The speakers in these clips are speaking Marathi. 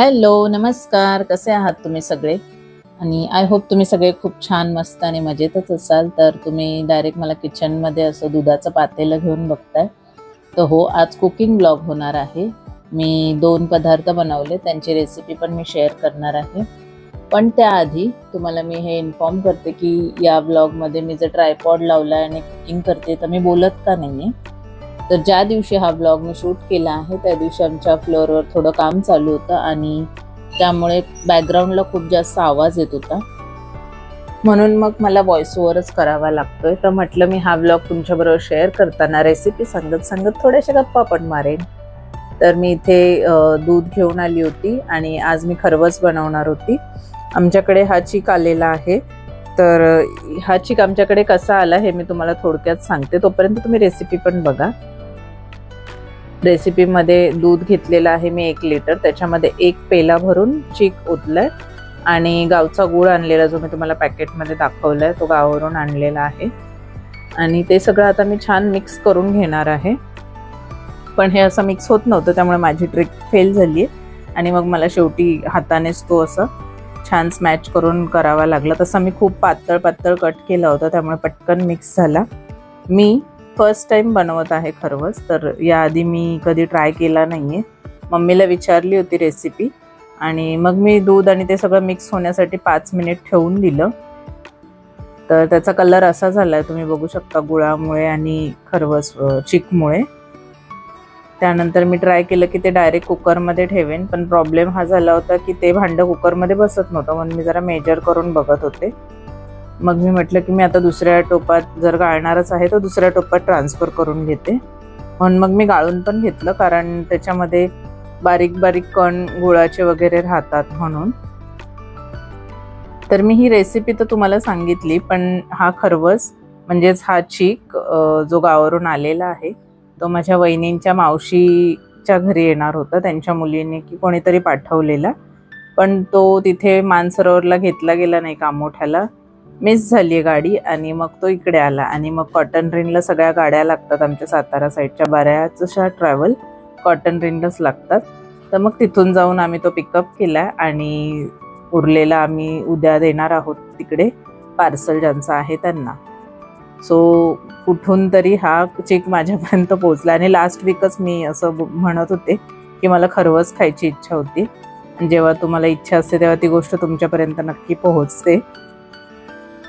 हॅलो, नमस्कार. कसे आहात तुम्ही सगळे? आणि आय होप तुम्ही सगळे खूप छान, मस्त आणि मजेतच असाल. तर तुम्ही डायरेक्ट मला किचनमध्ये असं दुधाचं पातेलं घेऊन बघताय. तर हो, आज कुकिंग ब्लॉग होणार आहे. मी 2 पदार्थ बनवले, त्यांची रेसिपी पण मी शेअर करणार आहे. पण त्याआधी तुम्हाला मी हे इन्फॉर्म करते की या ब्लॉगमध्ये मी जर ट्रायपॉड लावला आणि कुकिंग करते तर मी बोलत का नाही आहे. तर ज्या दिवशी हा ब्लॉग मी शूट केला आहे त्या दिवशी आमच्या फ्लोअरवर थोडं काम चालू होतं आणि त्यामुळे बॅकग्राऊंडला खूप जास्त आवाज येत होता, म्हणून मग मला व्हॉइस ओव्हरच करावा लागतोय. तर म्हटलं मी हा ब्लॉग तुमच्याबरोबर शेअर करताना रेसिपी सांगत सांगत थोड्याशा गप्पा पण मारेन. तर मी इथे दूध घेऊन आली होती आणि आज मी खरवस बनवणार होती. आमच्याकडे हा चीक आलेला आहे. तर हा चीक आमच्याकडे कसा आला हे मी तुम्हाला थोडक्यात सांगते, तोपर्यंत तुम्ही रेसिपी पण बघा. रेसिपीमध्ये दूध घेतलेलं आहे मी 1 लिटर, त्याच्यामध्ये 1 पेला भरून चीक ओतलाय आणि गावचा गूळ आणलेला जो मी तुम्हाला पॅकेटमध्ये दाखवलाय तो गावावरून आणलेला आहे. आणि ते सगळं आता मी छान मिक्स करून घेणार आहे. पण हे असं मिक्स होत नव्हतं, त्यामुळे माझी ट्रिक फेल झाली आणि मग मला शेवटी हातानेच तो असं छान स्मॅच करून करावा लागला. तसं मी खूप पातळ पातळ कट केला होता, त्यामुळे पटकन मिक्स झाला. मी फर्स्ट टाइम बनवत आहे खरवस, तर याआधी मी कधी ट्राय केला नाहीये. मम्मीला विचारली होती रेसिपी आणि मग मी दूध आणि ते सगळं मिक्स होण्यासाठी 5 मिनिट ठेवून दिलं. तर त्याचा कलर असा झालाय, तुम्ही बघू शकता, गुळामुळे आणि खरवस चीकमुळे. त्यानंतर मी ट्राय केलं की ते डायरेक्ट कुकरमध्ये ठेवेन, पण प्रॉब्लेम हा झाला होता की ते भांडं कुकरमध्ये बसत नव्हतं, म्हणून मी जरा मेजर करून बघत होते. मग मी म्हटलं की मी आता दुसऱ्या टोपात जर गाळणारच आहे तर दुसऱ्या टोपात ट्रान्सफर करून घेते. म्हणून मग मी गाळून पण घेतलं, कारण त्याच्यामध्ये बारीक बारीक कण गुळाचे वगैरे राहतात म्हणून. तर मी ही रेसिपी तर तुम्हाला सांगितली, पण हा खरवस म्हणजेच हा चीक जो गावावरून आलेला आहे तो माझ्या वहिनींच्या मावशीच्या घरी येणार होता. त्यांच्या मुलीने की कोणीतरी पाठवलेला, पण तो तिथे मानसरोवरला घेतला गेला नाही, कामोठ्याला मिस झाली आहे गाडी आणि मग तो इकडे आला. आणि मग कॉटन रिनला सगळ्या गाड्या लागतात, आमच्या सातारा साईडच्या बऱ्याचशा ट्रॅव्हल कॉटन रिनलाच लागतात. तर मग तिथून जाऊन आम्ही तो पिकअप केला आणि उरलेला आम्ही उद्या देणार आहोत तिकडे, पार्सल ज्यांचा आहे त्यांना. सो कुठून तरी हा चीक माझ्यापर्यंत पोहोचला आणि लास्ट वीकच मी असं म्हणत होते की मला खरवस खायची इच्छा होती. जेव्हा तुम्हाला इच्छा असते तेव्हा ती गोष्ट तुमच्यापर्यंत नक्की पोहोचते.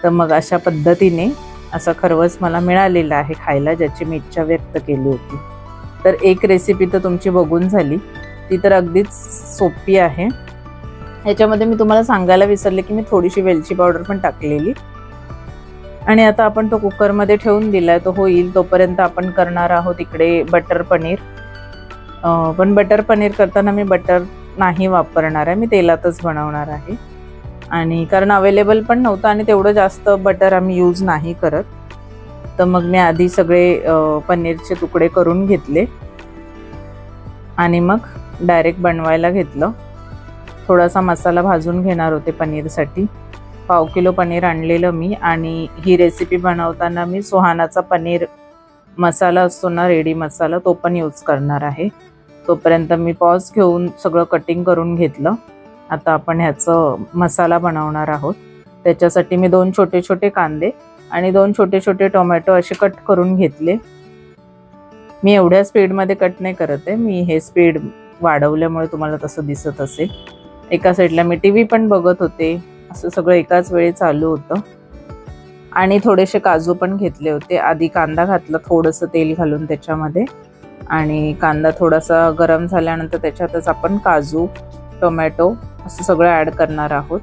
तर मग अशा पद्धतीने असा खरवस मला मिळालेला आहे खायला, ज्याची मी इच्छा व्यक्त केली होती. तर एक रेसिपी तर तुमची बघून झाली, ती तर अगदीच सोपी आहे. ह्याच्यामध्ये मी तुम्हाला सांगायला विसरले की मी थोडीशी वेलची पावडर पण टाकलेली. आणि आता आपण तो कुकरमध्ये ठेवून दिलाय, तो होईल तोपर्यंत आपण करणार आहोत इकडे बटर पनीर. पण बटर पनीर करताना मी बटर नाही वापरणार आहे, मी तेलातच बनवणार आहे. आणि कारण अवेलेबल पण नव्हतं आणि तेवढं जास्त बटर आम्ही यूज नाही करत, तर मग मी आधी सगळे पनीरचे तुकडे करून घेतले आणि मग डायरेक्ट बनवायला घेतलं. थोडासा मसाला भाजून घेणार होते पनीरसाठी. 1/2 किलो पनीर आणलेलं मी, आणि ही रेसिपी बनवताना मी सुहानाचा पनीर मसाला असतो ना, रेडी मसाला, तो पण यूज करणार आहे. तोपर्यंत मी पॉज घेऊन सगळं कटिंग करून घेतलं. आता आपण ह्याचं मसाला बनवणार आहोत. त्याच्यासाठी मी 2 छोटे छोटे कांदे आणि 2 छोटे छोटे टोमॅटो असे कट करून घेतले. मी एवढ्या स्पीडमध्ये कट नाही करत आहे, मी हे स्पीड वाढवल्यामुळे तुम्हाला तसं दिसत असेल. एका साईडला मी TV पण बघत होते, असं सगळं एकाच वेळी चालू होतं. आणि थोडेसे काजू पण घेतले होते. आधी कांदा घातला, थोडंसं तेल घालून त्याच्यामध्ये, आणि कांदा थोडासा गरम झाल्यानंतर त्याच्यातच आपण काजू, टोमॅटो असं सगळं ॲड करणार आहोत.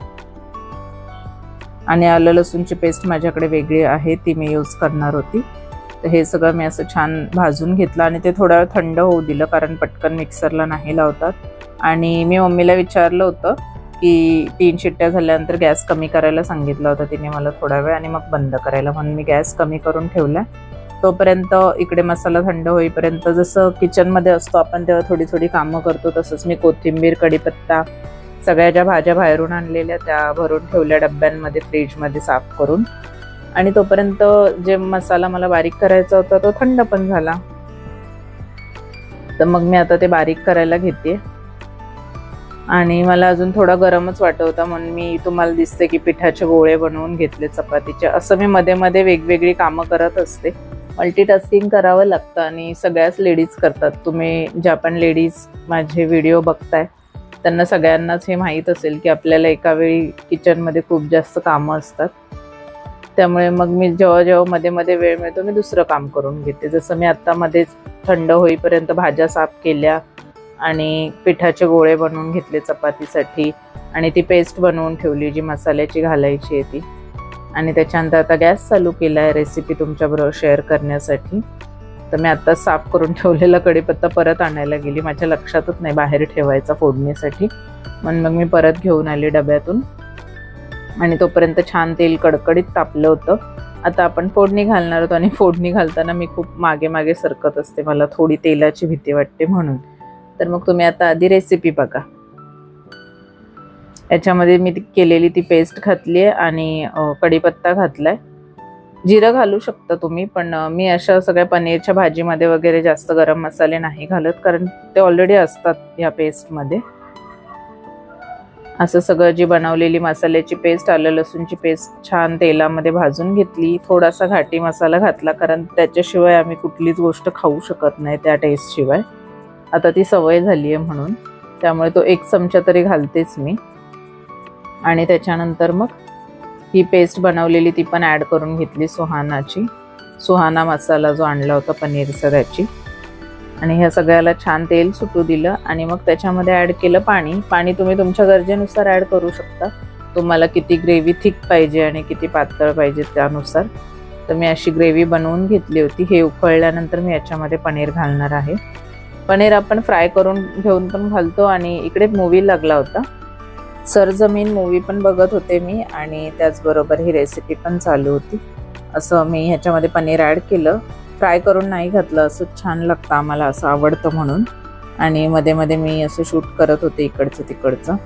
आणि आलं लसूणची पेस्ट माझ्याकडे वेगळी आहे, ती मी यूज करणार होती. तर हे सगळं मी असं छान भाजून घेतलं आणि ते थोडा वेळ थंड होऊ दिलं, कारण पटकन मिक्सरला नाही लावतात. आणि मी मम्मीला विचारलं होतं की 3 शिट्ट्या झाल्यानंतर गॅस कमी करायला सांगितलं होतं तिने मला थोडा वेळ, आणि मग बंद करायला, म्हणून मी गॅस कमी करून ठेवला. तोपर्यंत इकडे मसाला थंड होईपर्यंत जसं किचनमध्ये असतो आपण तेव्हा थोडी थोडी कामं करतो, तसंच मी कोथिंबीर, कढीपत्ता, सगळ्या ज्या भाज्या बाहेरून आणलेल्या त्या भरून ठेवल्या डब्यांमध्ये, फ्रीजमध्ये साफ करून. आणि तोपर्यंत जे मसाला मला बारीक करायचा होता तो थंड पण झाला. तर मग मी आता ते बारीक करायला घेते. आणि मला अजून थोडा गरमच वाटत होता म्हणून मी तुम्हाला दिसते की पिठाचे गोळे बनवून घेतले चपातीचे. असं मी मध्ये मध्ये वेगवेगळी कामं करत असते. मल्टीटास्किंग करावं लागतं आणि सगळ्याच लेडीज करतात. तुम्ही ज्या पण लेडीज माझे व्हिडिओ बघताय त्यांना सगळ्यांनाच हे माहीत असेल की आपल्याला एका वेळी किचनमध्ये खूप जास्त कामं असतात. त्यामुळे मग मी जेव्हा जेव्हा मध्ये मध्ये वेळ मिळतो मी दुसरं काम करून घेते. जसं मी आत्ता मध्येच थंड होईपर्यंत भाज्या साफ केल्या आणि पिठाचे गोळे बनवून घेतले चपातीसाठी आणि ती पेस्ट बनवून ठेवली जी मसाल्याची घालायची आहे ती. आणि त्याच्यानंतर आता गॅस चालू केला आहे रेसिपी तुमच्याबरोबर शेअर करण्यासाठी. तर मी आत्ताच साफ करून ठेवलेला कढीपत्ता परत आणायला गेली. माझ्या लक्षातच नाही बाहेर ठेवायचा फोडणीसाठी, म्हणून मग मी परत घेऊन आली डब्यातून. आणि तोपर्यंत छान तेल कडकडीत तापलं होतं. आता आपण फोडणी घालणार आहोत आणि फोडणी घालताना मी खूप मागे मागे सरकत असते, मला थोडी तेलाची भीती वाटते म्हणून. तर मग तुम्ही आता आधी रेसिपी बघा. याच्यामध्ये मी केलेली ती पेस्ट घातली आहे आणि कढीपत्ता घातलाय. जिरं घालू शकता तुम्ही, पण मी अशा सगळ्या पनीरच्या भाजीमध्ये वगैरे जास्त गरम मसाले नाही घालत, कारण ते ऑलरेडी असतात या पेस्टमध्ये. असं सगळं जी बनवलेली मसाल्याची पेस्ट, आलं लसूणची पेस्ट छान तेलामध्ये भाजून घेतली. थोडासा घाटी मसाला घातला, कारण त्याच्याशिवाय आम्ही कुठलीच गोष्ट खाऊ शकत नाही त्या टेस्टशिवाय. आता ती सवय झाली आहे म्हणून, त्यामुळे तो 1 चमचा तरी घालतेच मी. आणि त्याच्यानंतर मग ही पेस्ट बनवलेली ती पण ॲड करून घेतली सुहानाची. सुहाना मसाला जो आणला होता पनीरचा त्याची. आणि ह्या सगळ्याला छान तेल सुटू दिलं आणि मग त्याच्यामध्ये ॲड केलं पाणी. पाणी तुम्ही तुमच्या गरजेनुसार ॲड करू शकता. तुम्हाला किती ग्रेव्ही थिक पाहिजे आणि किती पातळ पाहिजे त्यानुसार. तर मी अशी ग्रेव्ही बनवून घेतली होती. हे उकळल्यानंतर मी याच्यामध्ये पनीर घालणार आहे. पनीर आपण फ्राय करून घेऊन पण घालतो. आणि इकडे मूवी लागला होता, सरजमीन मूवी पण बघत होते मी आणि त्याचबरोबर ही रेसिपी पण चालू होती. असं मी ह्याच्यामध्ये पनीर ॲड केलं. फ्राय करून नाही घातलं, असं छान लागतं आम्हाला, असं आवडतं म्हणून. आणि मध्ये मध्ये मी असं शूट करत होते इकडचं तिकडचं.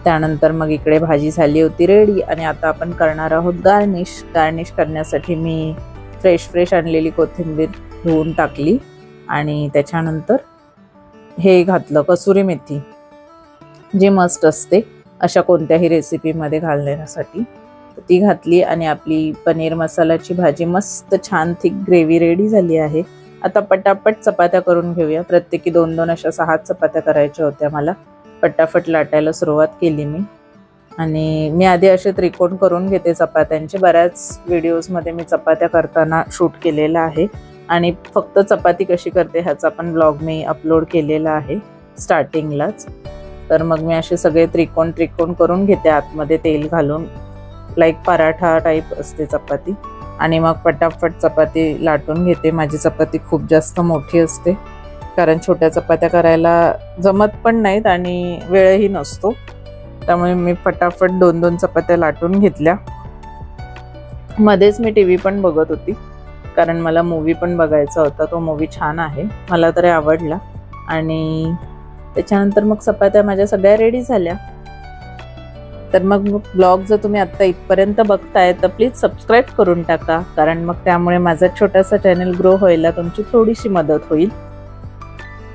त्यानंतर मग इकडे भाजी झाली होती रेडी. आणि आता आपण करणार आहोत गार्निश. गार्निश करण्यासाठी मी फ्रेश आणलेली कोथिंबीर धुवून टाकली आणि त्याच्यानंतर हे घातलं कसुरी मेथी, जी मस्ट असते अशा कोणत्याही रेसिपीमध्ये घालण्यासाठी. ती घातली आणि आपली पनीर मसाल्याची भाजी मस्त छान थिक ग्रेव्ही रेडी झाली आहे. आता पटापट चपात्या करून घेऊया. प्रत्येकी 2-2 अशा 6 चपात्या करायच्या होत्या मला. पटापट लाटायला सुरुवात केली मी. आणि मी आधी असे त्रिकोण करून घेते चपात्यांचे. बऱ्याच व्हिडिओजमध्ये मी चपात्या करताना शूट केलेला आहे आणि फक्त चपाती कशी करते ह्याचा पण ब्लॉग मी अपलोड केलेला आहे स्टार्टिंगलाच. तर मग मी असे सगळे त्रिकोण करून घेते आतमध्ये तेल घालून, लाईक पराठा टाईप असते चपाती. आणि मग पटापट चपाती लाटून घेते. माझी चपाती खूप जास्त मोठी असते, कारण छोट्या चपात्या करायला जमत पण नाहीत आणि वेळही नसतो. त्यामुळे मी पटापट 2-2 चपात्या लाटून घेतल्या. मध्येच मी TV पण बघत होती, कारण मला मूवी पण बघायचा होता. तो मूवी छान आहे, मला तरी आवडला. आणि त्याच्यानंतर मग चपात्या माझ्या सगळ्या रेडी झाल्या. तर मग ब्लॉग जर तुम्ही आत्ता इथपर्यंत बघताय तर प्लीज सबस्क्राईब करून टाका, कारण मग त्यामुळे माझा छोटासा चॅनल ग्रो व्हायला तुमची थोडीशी मदत होईल.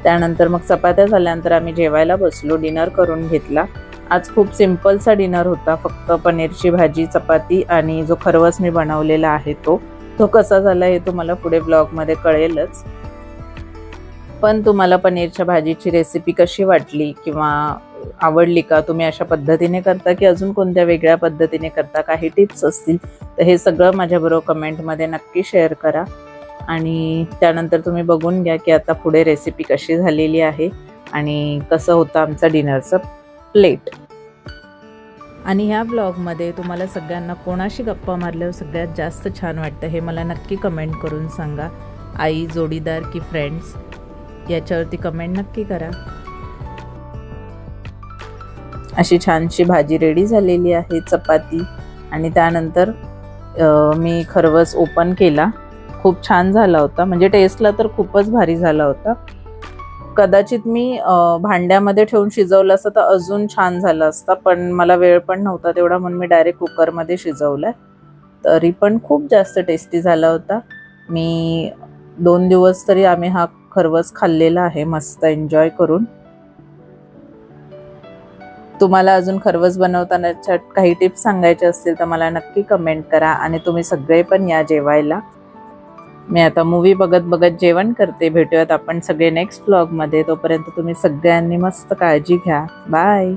त्यानंतर मग चपात्या झाल्यानंतर आम्ही जेवायला बसलो, डिनर करून घेतला. आज खूप सिम्पलसा डिनर होता, फक्त पनीरची भाजी, चपाती आणि जो खरवस मी बनवलेला आहे तो कसा झाला हे तुम्हाला पुढे ब्लॉगमध्ये कळेलच. पण तुम्हाला पनीरच्या भाजीची रेसिपी कशी वाटली किंवा आवडली का? तुम्ही अशा पद्धतीने करता की अजून कोणत्या वेगळ्या पद्धतीने करता? काही टिप्स असतील तर हे सगळं माझ्याबरोबर कमेंटमध्ये नक्की शेअर करा. आणि त्यानंतर तुम्ही बघून घ्या की आता पुढे रेसिपी कशी झालेली आहे आणि कसं होतं आमचा डिनरचा प्लेट. आणि ह्या ब्लॉगमध्ये तुम्हाला सगळ्यांना कोणाशी गप्पा मारल्यावर सगळ्यात जास्त छान वाटतं हे मला नक्की कमेंट करून सांगा. आई, जोडीदार की फ्रेंड्स, याच्यावरती कमेंट नक्की करा. अशी छानशी भाजी रेडी झालेली आहे, चपाती. आणि त्यानंतर मी खरवस ओपन केला. खूप छान झाला होता, म्हणजे टेस्टला तर खूपच भारी झाला होता. कदाचित मी भांड्यामध्ये ठेवून शिजवलं असतं तर अजून छान झालं असतं, पण मला वेळ पण नव्हता तेवढा, म्हणून मी डायरेक्ट कुकरमध्ये शिजवलं. तरी पण खूप जास्त टेस्टी झाला होता. मी 2 दिवस तरी आम्ही हा खरवस खाल्लेला आहे, मस्त एन्जॉय करून. तुम्हाला अजून खरवस बनवतानाच्या काही टिप्स सांगायचे असतील तर मला नक्की कमेंट करा. आणि तुम्ही सगळे पण या जेवायला. मी आता मूवी बघत बघत जेवण करते. भेटूयात आपण सगळे नेक्स्ट व्लॉगमध्ये. तोपर्यंत तुम्ही सगळ्यांनी मस्त काळजी घ्या. बाय.